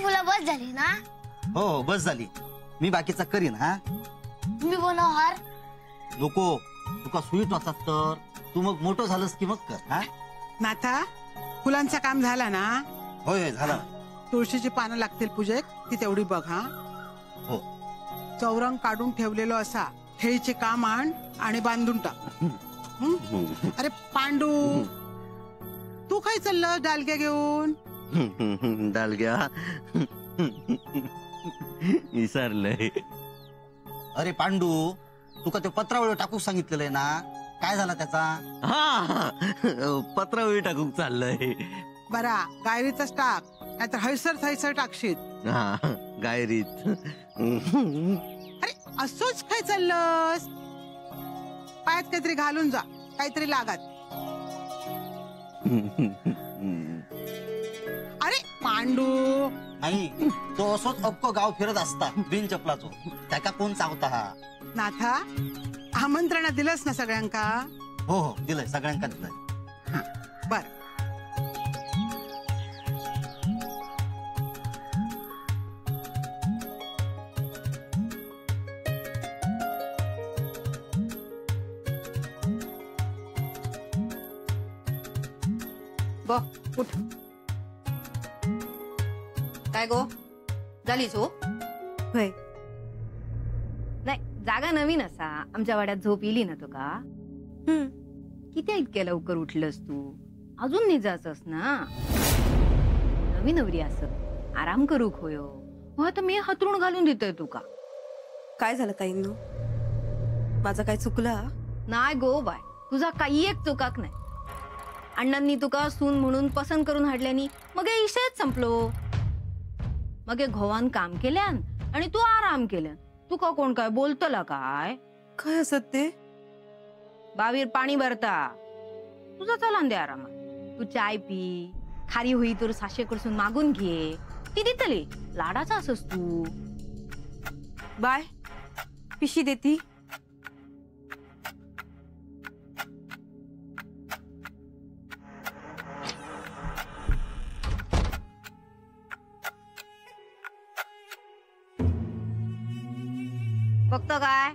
फुला बस झाली ना? हो बस झाली. मी बाकीचा करीन. हा मी बनव हार. नको, तुका स्वीट वाचत तर तू मग मोठं झालंस की मग कर. हा नाथा, फुलांचं काम झाला ना? होय होय झालं. तुळशीची पानं लागतील पूजेक, ती तेवढी बघ. हा हो. चौरंग काढून ठेवलेलो असा ठेळीचे काम आण आणि बांधून टाक. अरे पांडू, तू काय चाललं डालग्या घेऊन? डालग्या विसरलंय. अरे पांडू, तुका ते पत्रावळी टाकूक सांगितलेलं आहे ना, काय झाला त्याचा? हा पत्रावळी टाकूक चाललंय. बरा गायरीचाच टाक, नाहीतर हैसर टाकशील. हा गायरीत. अरे असंच काय चाललंस? पायात काहीतरी घालून जा, काहीतरी लागत. अरे पांडू नाही, तो असोच अक्को गाव फिरत असता बिन चपलाचो. त्याका कोण चावता? हा नाथा, आमंत्रण दिलंस ना सगळ्यांका? हो हो दिलंय, सगळ्यांका दिलंय. बर. उठ. काय गो झालीच हो? होय. नाही, जागा नवीन असा आमच्या वाड्यात झोप येली ना तुका? किती इतक्या लवकर उठलंस तू? अजून निजाचंस ना? नवी नवरी असत आराम करूक होयो. हो आता मी हातरून घालून देतोय तुका. काय झालं काहींनो? माझं काय चुकला? नाही गो बाय, तुझा काही एक चुकाक नाही. अण्णांनी तुका सून म्हणून पसंत करून हाडल्यानी मग हे इशेच संपलो. मग हे घोवान काम केल्यान आणि तू आराम केल्यान. तुका कोण काय बोलतला काय? काय असत ते? बावीर पाणी भरता. तुझा चलान दे आरामात. तू चाय पी, खारी होई तर साशे कडसून मागून घे, ती देतली. लाडाचा असस तू. बाय पिशी देती. फक्त काय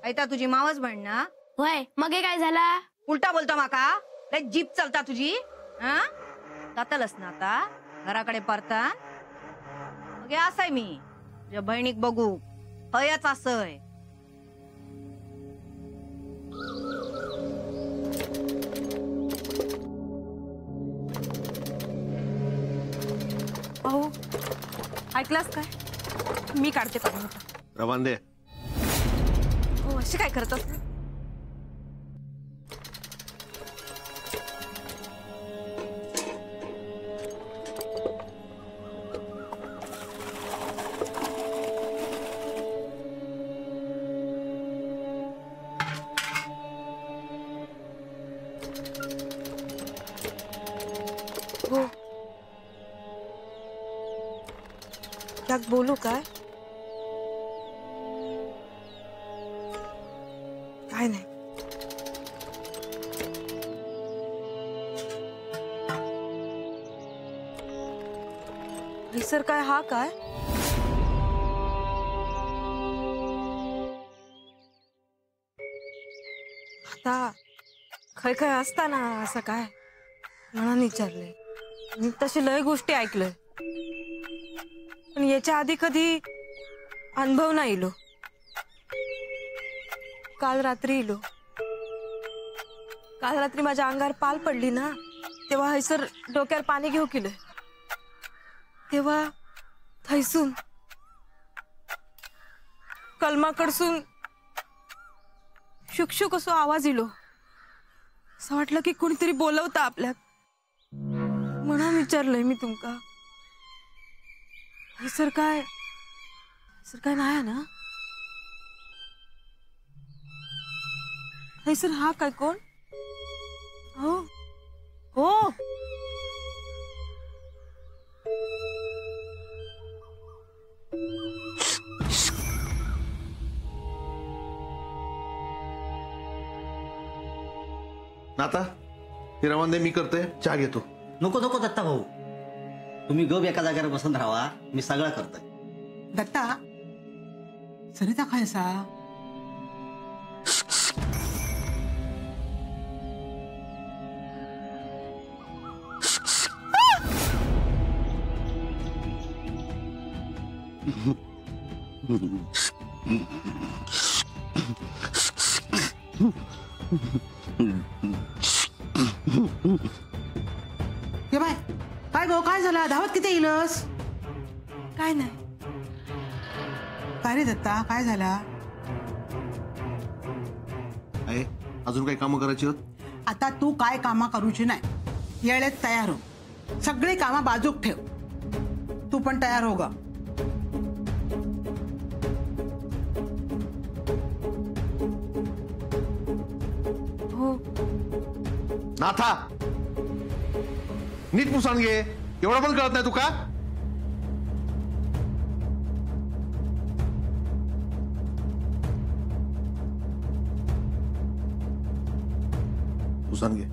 ऐता तुझी मावच म्हणना? होय, मग हे काय झाला? उलटा बोलतो माका? लय जीप चलता तुझी. हा जातलस ना आता घराकडे परता? मग हे असय मी तुझ्या बहिणीक बघू हयच असय. अहो ऐकलास काय? मी काढते पाणी. रवान दे. हो असे काय करतात? हो त्यात बोलू काय? काय नाही. सर काय हा काय? आता खय खय असताना असं काय म्हणून विचारले. मी तशी लय गोष्टी ऐकलंय पण याच्या आधी कधी अनुभव नाही इलो. काल रात्री माझ्या अंगावर पाल पडली ना, तेव्हा हैसर डोक्यावर पाणी घेऊ केलं. तेव्हा थैसून कलमाकडसून शुकशुक असो आवाज इलो. असं वाटलं की कोणीतरी बोलवता आपल्यात. म्हणून विचारलंय मी तुमका. हैसर काय नाही ना? हैसर हा काय कोण? हो हो नाता हे रवान दे, मी करते. चहा घेतो. नको नको दत्ता भाऊ, तुम्ही गप एका जागेवर बसून राहा, मी सगळं करतोय. दत्ता सरिता खायसा ये बाय काय गो काय झालं धावत किती येईलस काय नाही काय रे दत्ता काय झाला आहे अजून काही कामं करायची आहेत? आता तू काय कामा करूची नाही येळेत तयार हो सगळी कामा बाजूक ठेव तू पण तयार हो ग हो नाथा नीट पुसाण घे एवढं पण कळत नाही तू का पुसाण घे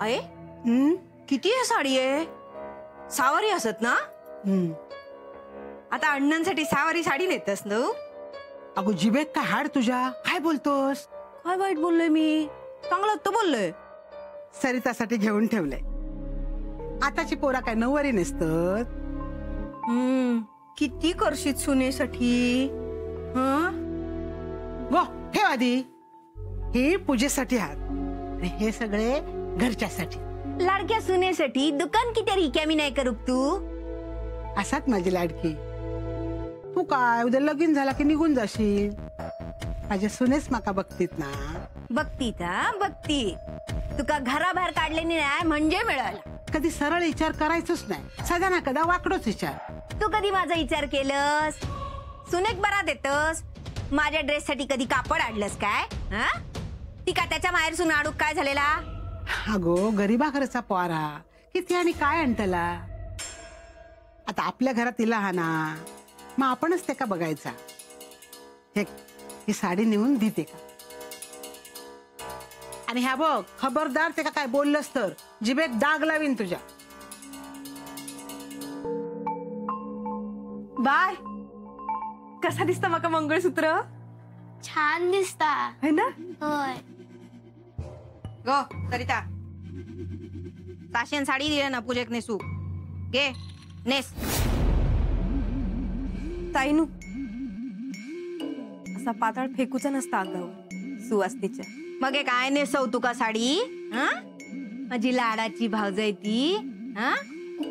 आहे किती आहे साडी आहे सावारी असत ना आता अण्णांसाठी सावारी साडी नेतस ना अगो जिबेक काय हाड तुझ्या काय बोलतोस काय वाईट बोललोय मी चांगलं तर बोललोय सरितासाठी घेऊन ठेवलंय आताची पोरा काय नऊवारी नेसतात किती करशीत सुनेसाठी गो ठेव आधी हे पूजेसाठी आहात आणि हे सगळे घरच्यासाठी लाडक्या सुनेसाठी दुकान किती रिकामी नाही करू तू असाच माझी लाडकी तू काय उद्या लगीन झाला की निघून जाशील माझ्या सुनेस माका बघतीत ना बघती ता बघती तुका घराबाहेर काढले नाही म्हणजे मिळाला कधी सरळ विचार करायचोच नाही सदा ना कदा वाकडोच विचार तू कधी माझा विचार केलंस सुनेक बरा देतस माझ्या ड्रेस साठी कधी कापड आणलंस काय हा ती का त्याच्या माहेर सुन आडूक काय झालेला अगो गरीबा घरचा पोरा किती आणि काय आणतला आता आपल्या घरात तिला हा ना मग आपणच ते का बघायचा ही साडी नेऊन देते का आणि ह्या बघ खबरदार ते का काय बोललंस तर जिभेत डाग लावीन तुझ्या बाय कसा दिसतं माका मंगळसूत्र छान दिसता है ना होय गो सरिता साशेन साडी दिली ना पूजेक नेसू घे नेस ताईनू असा पातळ फेकूचा नसता अंगावर सुवासनीच्या मग हे काय नेसव तुका साडी हा माझी लाडाची भावजाई ती हा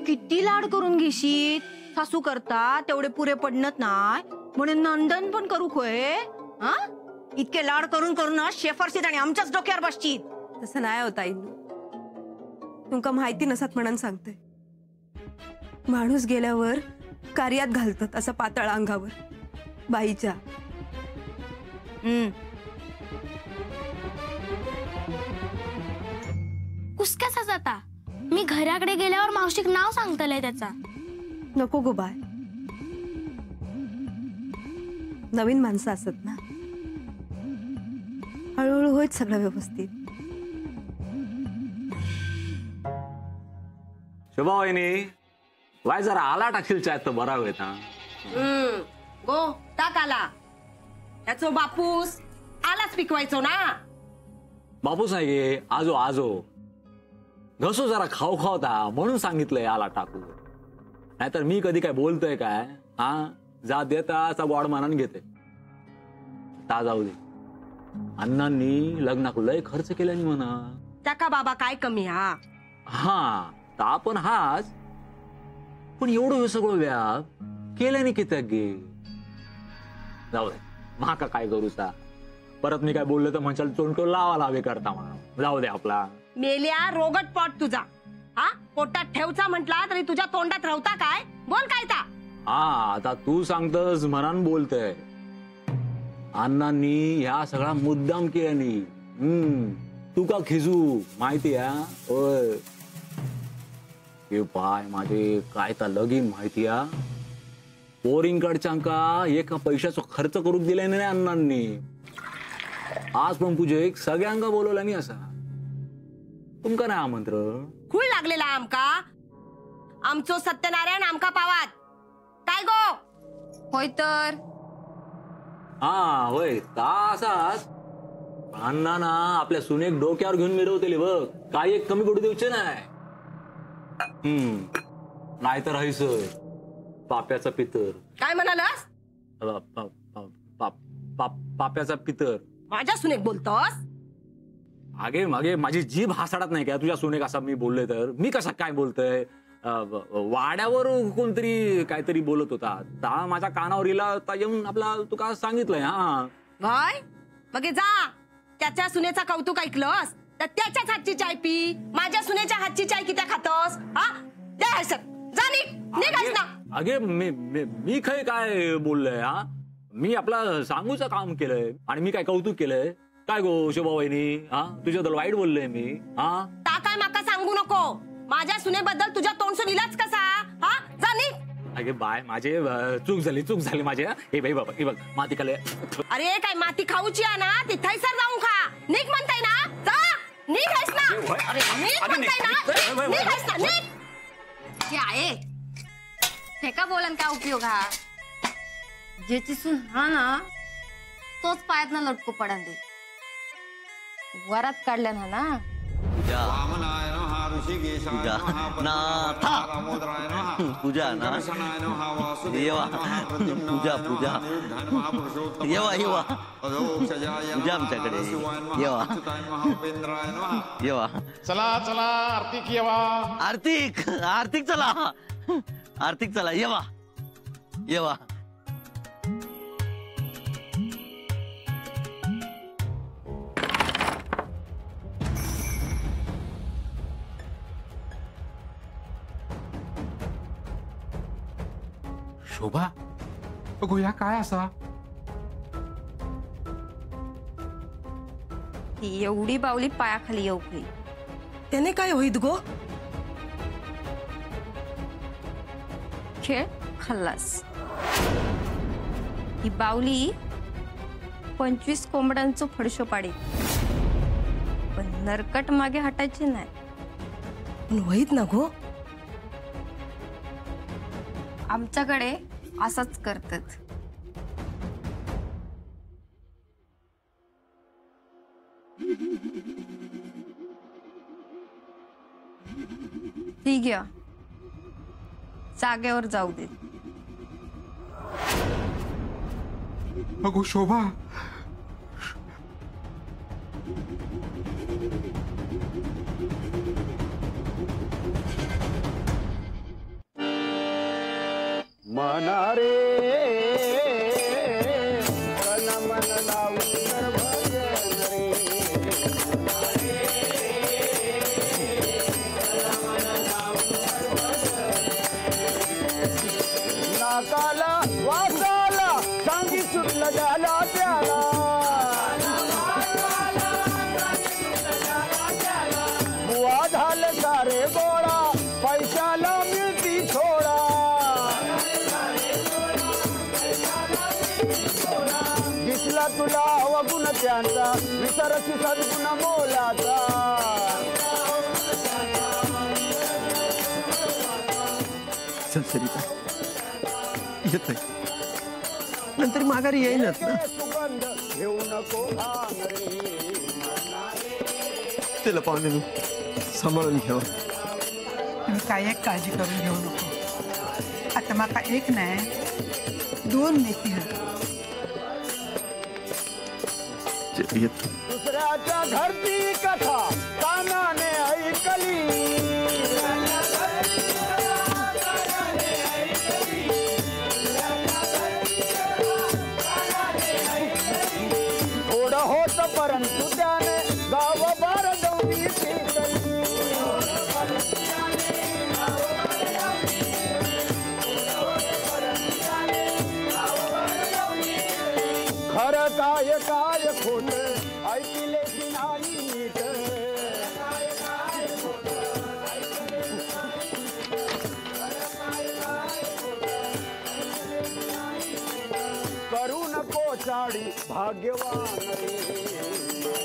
किती लाड करून घेशीत सासू करता तेवढे पुरे पडणत नाही म्हणून नंदन पण करू खोय हा इतके लाड करून करून शेफरशीत आणि आमच्याच डोक्यावर बसशीत तसं नाही होता ताईनू तुमका माहिती नसत म्हणून सांगते माणूस गेल्यावर कार्यात घालतात असं पातळ अंगावर बाईच्या कुसक्याचा जाता मी घराकडे गेल्यावर मावशीक नाव सांगतलंय त्याचा नको गो बाय नवीन माणसं असत ना हळूहळू होईत सगळं व्यवस्थित शोभा वहिनी वाय जरा आला टाकशील चाय तर बरा होईल ना गो टाक आला त्याचो बापूस आलाच पिकवायचो ना बापूस नाही गे आजो आजो घसो जरा खाऊ खावता म्हणून सांगितलंय आला टाकू नाहीतर मी कधी काय बोलतोय काय हा जा देता असा गोड मानान घेते ता जाऊ दे अण्णांनी लग्नाक लय खर्च केल्यानी म्हणा त्याका बाबा काय कमी हा ता पण हाच पण एवढं हे सगळं व्याप केल्याने किती गे जाऊ दे माका काय करूचा परत मी काय बोललो तर म्हणशाल चोंटो लावा लावे करता म्हणून जाऊ दे आपला मेल्या रोगट पोट तुझा हा पोटात ठेवचा म्हटला तरी तुझ्या तोंडात राहता काय बोल काय ता हा आता तू सांगतस मनान बोलतय अण्णांनी ह्या सगळा मुद्दाम केल्यानी तू का खिजू माहिती आहे होय हे बाय माझे काय तर लगीन माहिती हा पोरींकडच्यांका एका पैशाचा खर्च करून दिलाय नाही अण्णांनी. आज पण पूजेक सगळ्यांका बोलवला नाही असा. तुमका नाही आमंत्रण. खूळ लागलेला आमका. आमचो सत्यनारायण आमका पावात काय गो. होय तर हा होय तासाच अण्णांना आपल्या सुनेक डोक्यावर घेऊन मिरवतेले बघ. काय एक कमी पडू द्यायचे नाही. नाहीतर हयस पाप्याचा पितर. काय म्हणालस. पाप्याचा पितर. माझ्या सुनेक बोलतोस. मागे मागे माझी जीभ हासाडत नाही का तुझ्या सुनेक असा मी बोललोय तर. मी कसा काय बोलतोय. वाड्यावर कोणतरी काहीतरी बोलत होता ता माझ्या कानावर इला येऊन आपला तुका सांगितलंय. हा भाय मग जा त्याच्या सुनेचा कौतुक ऐकलंस तर त्याच्याच हातची चाय पी. माझ्या सुनेच्या हातची चाय किती खातोस. हा दे हसत जा निघायच ना. अगे मी काय बोललोय. हा मी आपला सांगूचं काम केलंय आणि मी काय कौतुक केलंय काय गो शोभा वहिनी. हा तुझ्याबद्दल वाईट बोललोय मी. हा ता काय माका सांगू नको. माझ्या सुनेबद्दल तुझ्या तोंडसून इलाच कसा. हा जा निघ. अगे बाय माझे चूक झाली माझे. हे बाई बाबा हे बघ माती खाले. अरे काय माती खाऊची आहे ना ती थैसर जाऊन खा. निघ म्हणताय ना जा निघायस ना. अरे निघ म्हणताय ना निघायस ना निघ. हे आहे हे का बोलन काय उपयोग हा. ज्याची सून हा ना तोच पायात ना लटको पडन दे. वरात काढल्या ना ना पूजा ना येवा पूजा पूजा येवा येवा पूजा आमच्याकडे येवा येवा. चला चला आर्थिक येवा. आर्थिक आर्थिक चला आर्थिक चला येवा येवा. शोभा अगो या काय असा. ती एवढी बावली पायाखाली येऊ काही. त्याने काय होईत गो. खेळ खल्लास. ही बावली 25 कोंबड्यांचं फडशो पाडी पण नरकट मागे हटायचे नाही. होईत ना गो. आमच्याकडे असंच करतात. ठीक आहे जागेवर जाऊ दे. अगो शोभा मनारे मन मन लावून कर भजन रे. नाकाला वासाला सांगी सुटलं झाला त्याला. बुवा झालं सारे गोळा पैशाला मिळती छोडा. दिसला तुला अवगुण त्यांचा विसरशी सद्गुण मोलाचा. चल सरिता येतोय नंतर माघारी येईनच ना. सुगंध घेऊ नको भांगरे. त्याला पाहुणे सांभाळून घ्यावं. तुम्ही काय एक काळजी करून घेऊ नको. आता माका एक नाही 2 नेती हा. दुसऱ्याच्या घरची कथा कानाने ऐकली. थोडं होत परंतु त्याने गाव बार दौडी पेटली. खरं काय काय खोट ऐकले की नाही नीट. कोचाडी भाग्यवान रे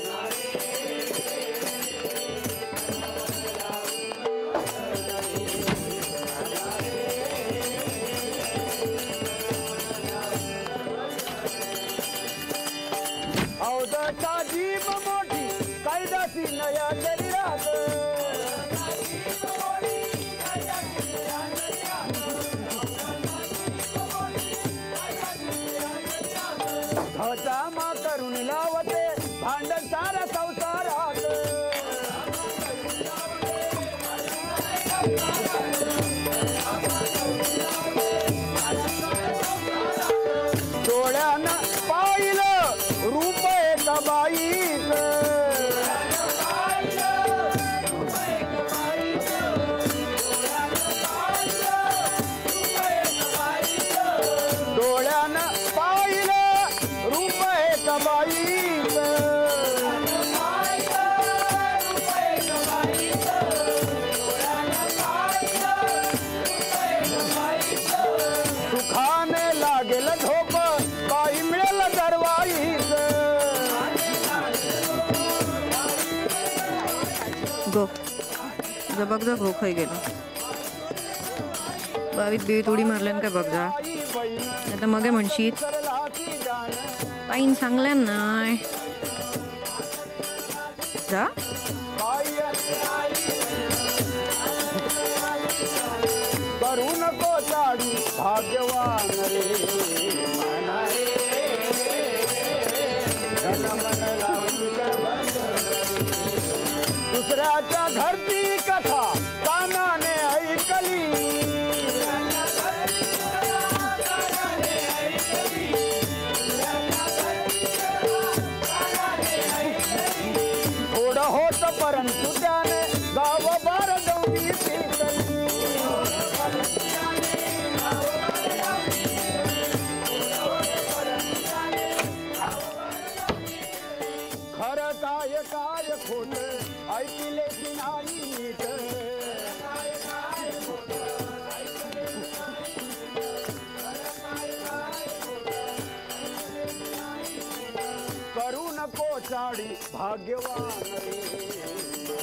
अवधचा जीव मोठी कायदाची नया शरीरात धचामा करून लावते भांडण सारा संसारात डोळ्यानं पाहिलं रूप एका बाईचं डोळ्यानं पाहिलं रूप एका बाईचं सुखाने लागेल झोप बाई मिळेल दरवाईच गो जा बघ जा गो खाई गेलो बावीत बिवीत उडी मारल्यान काय बघ जा आता मगे म्हणशीत पाईन सांगल्यान नाय जा करू नको चाडी भाग्यवान रे मना रे धन मन लावून दुसऱ्याच्या धरती कथा कानाने ऐकली थोडं होत परंतु त्याने गाव बार दौडी पेटली खरं काय काय खोट ऐकले की नाही नीट करू नको चाडी भाग्यवान रे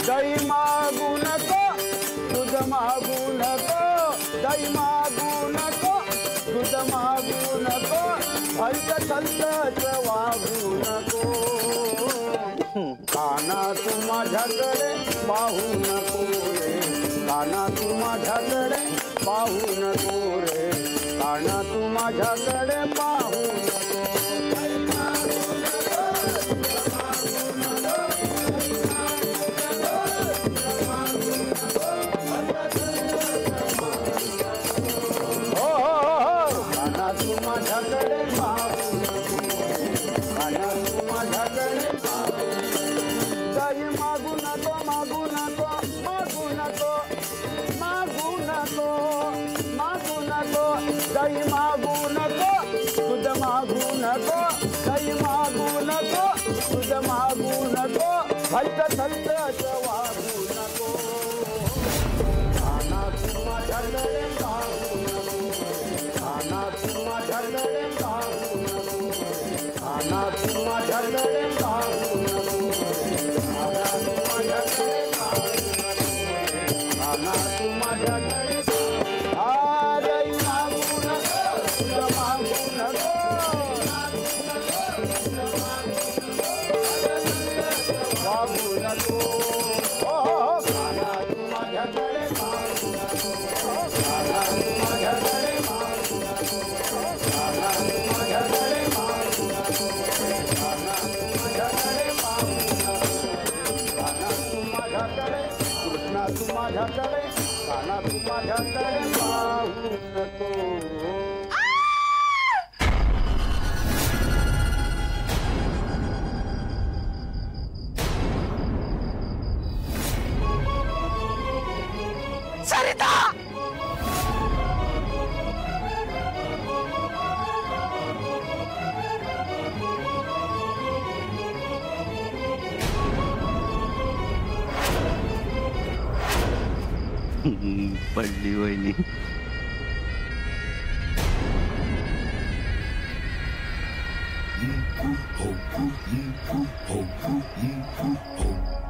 दही मागू नको दूध मागू नको दही मागू नको दूध मागू नको हलक थलक वागू नको काना तू माझ्याकडे पाहू नको रे काना तू माझ्याकडे पाहू नको रे काना तू माझ्याकडे पाहू नको माझ्याकडे पाहू काना तू माझ्याकडे दही मागू नको मागू नको मागू नको मागू नको मागू नको दही मागू नको दूध मागू नको दही मागू नको दूध मागू नको हलक थलक वागू नको काना तू माझ्याकडे पाहू काना तू माझ्याकडे पाहू काना तू माझ्याकडे पाहू काना तू माझ्याकडे काना तू माझ्याकडे दही मागू नको मागू नको मागू नको काना तू माझ्याकडे पाहू काना तू माझ्याकडे पाहू काना तू माझ्याकडे पाहू काना तू माझ्याकडे पाहू काना तू माझ्याकडे कृष्णा तू माझ्याकडे काना तू माझ्याकडे पाहू नको सरिता पडली वहिनी. हो